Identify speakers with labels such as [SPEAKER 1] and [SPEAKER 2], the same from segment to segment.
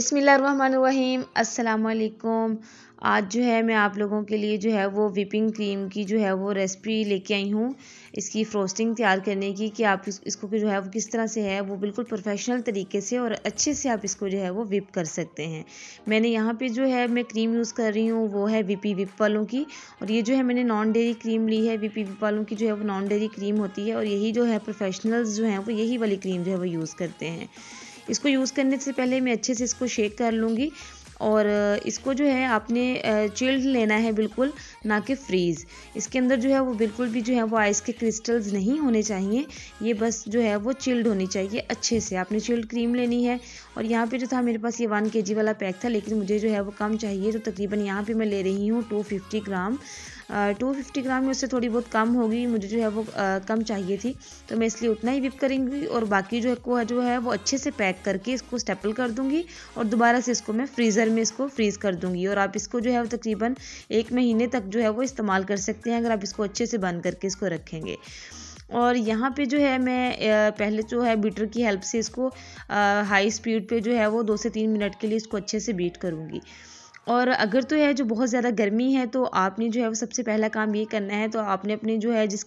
[SPEAKER 1] बिस्मिल्लाहिर्रहमानिर्रहीम, अस्सलाम वालेकुम। आज जो है मैं आप लोगों के लिए जो है वो व्हिपिंग क्रीम की जो है वो रेसिपी लेके आई हूँ, इसकी फ्रोस्टिंग तैयार करने की कि आप इसको जो है वो किस तरह से है वो बिल्कुल प्रोफेशनल तरीके से और अच्छे से आप इसको जो है वो व्हिप कर सकते हैं। मैंने यहाँ पे जो है मैं क्रीम यूज़ कर रही हूँ वो है व्हिप वालों की, और ये जो है मैंने नॉन डेयरी क्रीम ली है। व्हिप वालों की जो है वो नॉन डेयरी क्रीम होती है, और यही जो है प्रोफेशनल्स जो हैं वो यही वाली क्रीम जो है वो यूज़ करते हैं। इसको यूज़ करने से पहले मैं अच्छे से इसको शेक कर लूँगी, और इसको जो है आपने चिल्ड लेना है बिल्कुल, ना कि फ्रीज़। इसके अंदर जो है वो बिल्कुल भी जो है वो आइस के क्रिस्टल्स नहीं होने चाहिए, ये बस जो है वो चिल्ड होनी चाहिए अच्छे से। आपने चिल्ड क्रीम लेनी है, और यहाँ पे जो था मेरे पास ये 1 kg वाला पैक था, लेकिन मुझे जो है वो कम चाहिए, तो तकरीबन यहाँ पे मैं ले रही हूँ 250 ग्राम। 250 ग्राम में उससे थोड़ी बहुत कम होगी, मुझे जो है वो कम चाहिए थी, तो मैं इसलिए उतना ही व्हिप करूँगी। और बाकी जो है वो अच्छे से पैक करके इसको स्टेपल कर दूँगी, और दोबारा से इसको मैं फ्रीज़र में इसको फ्रीज़ कर दूँगी। और आप इसको जो है वो तकरीबन 1 महीने तक जो है वो इस्तेमाल कर सकते हैं, अगर आप इसको अच्छे से बंद करके इसको रखेंगे। और यहाँ पे जो है मैं पहले जो है बीटर की हेल्प से इसको हाई स्पीड पे जो है वो 2 से 3 मिनट के लिए इसको अच्छे से बीट करूँगी। और अगर तो है जो बहुत ज़्यादा गर्मी है, तो आपने जो है वो सबसे पहला काम ये करना है, तो आपने अपने जो है जिस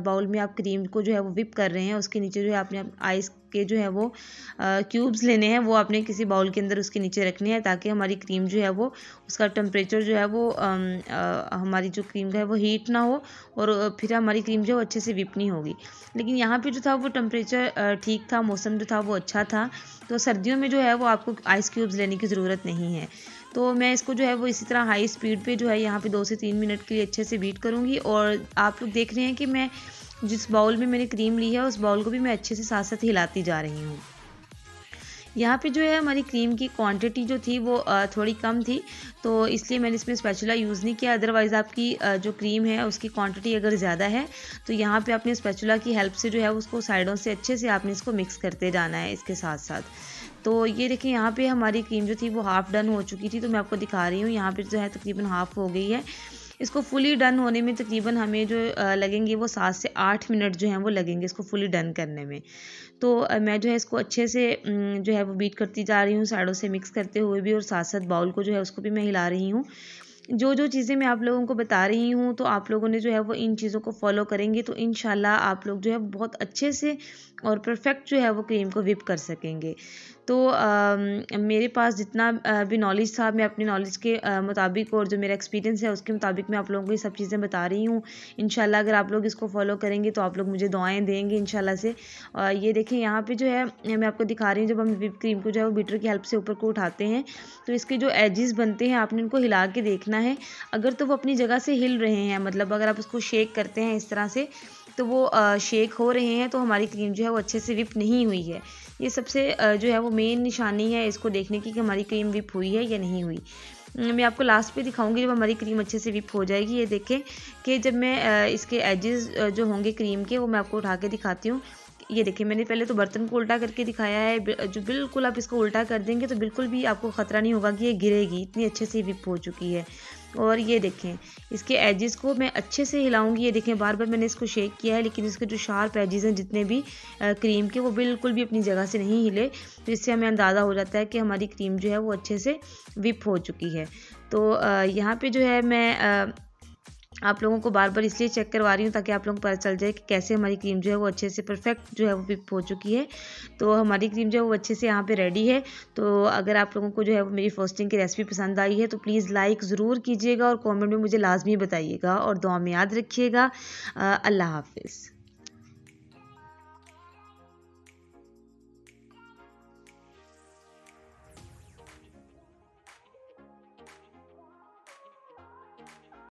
[SPEAKER 1] बाउल में आप क्रीम को जो है वो व्हिप कर रहे हैं उसके नीचे जो है आपने आइस के जो है वो क्यूब्स लेने हैं, वो आपने किसी बाउल के अंदर उसके नीचे रखने हैं, ताकि हमारी क्रीम जो है वो उसका टेम्परेचर जो है वो हमारी जो क्रीम का है वो हीट ना हो, और फिर हमारी क्रीम जो है वो अच्छे से व्हिप नहीं होगी। लेकिन यहाँ पे जो था वो टेम्परेचर ठीक था, मौसम जो था वो अच्छा था, तो सर्दियों में जो है वो आपको आइस क्यूब्स लेने की ज़रूरत नहीं है। तो मैं इसको जो है वो इसी तरह हाई स्पीड पे जो है यहाँ पे 2 से 3 मिनट के लिए अच्छे से बीट करूँगी। और आप लोग देख रहे हैं कि मैं जिस बाउल में मैंने क्रीम ली है उस बाउल को भी मैं अच्छे से साथ साथ हिलाती जा रही हूँ। यहाँ पे जो है हमारी क्रीम की क्वांटिटी जो थी वो थोड़ी कम थी, तो इसलिए मैंने इसमें स्पैचुला यूज़ नहीं किया। अदरवाइज़ आपकी जो क्रीम है उसकी क्वांटिटी अगर ज़्यादा है, तो यहाँ पे अपने स्पैचुला की हेल्प से जो है उसको साइडों से अच्छे से आपने इसको मिक्स करते जाना है इसके साथ साथ। तो ये देखिए यहाँ पे हमारी क्रीम जो थी वो हाफ़ डन हो चुकी थी, तो मैं आपको दिखा रही हूँ यहाँ पे जो है तकरीबन हाफ़ हो गई है। इसको फुली डन होने में तकरीबन हमें जो लगेंगे वो 7 से 8 मिनट जो हैं वो लगेंगे इसको फुली डन करने में। तो मैं जो है इसको अच्छे से जो है वो बीट करती जा रही हूँ, साइडों से मिक्स करते हुए भी, और साथ साथ बाउल को जो है उसको भी मैं हिला रही हूँ। जो चीज़ें मैं आप लोगों को बता रही हूँ, तो आप लोगों ने जो है वो इन चीज़ों को फॉलो करेंगे, तो इंशाल्लाह आप लोग जो है बहुत अच्छे से और परफेक्ट जो है वो क्रीम को व्हिप कर सकेंगे। तो मेरे पास जितना भी नॉलेज था, मैं अपनी नॉलेज के मुताबिक और जो मेरा एक्सपीरियंस है उसके मुताबिक मैं आप लोगों को ये सब चीज़ें बता रही हूँ। इंशाल्लाह अगर आप लोग इसको फॉलो करेंगे तो आप लोग मुझे दुआएं देंगे इंशाल्लाह से। ये देखें यहाँ पे जो है मैं आपको दिखा रही हूँ, जब हम व्हिप क्रीम को जो है वो बीटर की हेल्प से ऊपर को उठाते हैं, तो इसके जो एजेस बनते हैं आपने उनको हिला के देखना है। अगर तो वो अपनी जगह से हिल रहे हैं, मतलब अगर आप उसको शेक करते हैं इस तरह से, तो वो शेक हो रहे हैं, तो हमारी क्रीम जो है वो अच्छे से व्हिप नहीं हुई है। ये सबसे जो है वो मेन निशानी है इसको देखने की कि हमारी क्रीम व्हिप हुई है या नहीं हुई। मैं आपको लास्ट पे दिखाऊंगी जब हमारी क्रीम अच्छे से व्हिप हो जाएगी। ये देखें कि जब मैं इसके एजेस जो होंगे क्रीम के, वो मैं आपको उठा के दिखाती हूँ। ये देखिए मैंने पहले तो बर्तन को उल्टा करके दिखाया है, जो बिल्कुल आप इसको उल्टा कर देंगे तो बिल्कुल भी आपको ख़तरा नहीं होगा कि ये गिरेगी, इतनी अच्छे से व्हिप हो चुकी है। और ये देखें इसके एजेस को मैं अच्छे से हिलाऊंगी। ये देखें बार बार मैंने इसको शेक किया है, लेकिन इसके जो शार्प एजेस हैं जितने भी क्रीम के, वो बिल्कुल भी अपनी जगह से नहीं हिले, तो इससे हमें अंदाज़ा हो जाता है कि हमारी क्रीम जो है वो अच्छे से व्हिप हो चुकी है। तो यहाँ पे जो है मैं आप लोगों को बार बार इसलिए चेक करवा रही हूँ ताकि आप लोगों को पता चल जाए कि कैसे हमारी क्रीम जो है वो अच्छे से परफेक्ट जो है वो व्हिप हो चुकी है। तो हमारी क्रीम जो है वो अच्छे से यहाँ पे रेडी है। तो अगर आप लोगों को जो है वो मेरी फ्रोस्टिंग की रेसिपी पसंद आई है, तो प्लीज़ लाइक ज़रूर कीजिएगा, और कमेंट में मुझे लाजमी बताइएगा, और दुआ में याद रखिएगा। अल्लाह हाफिज़।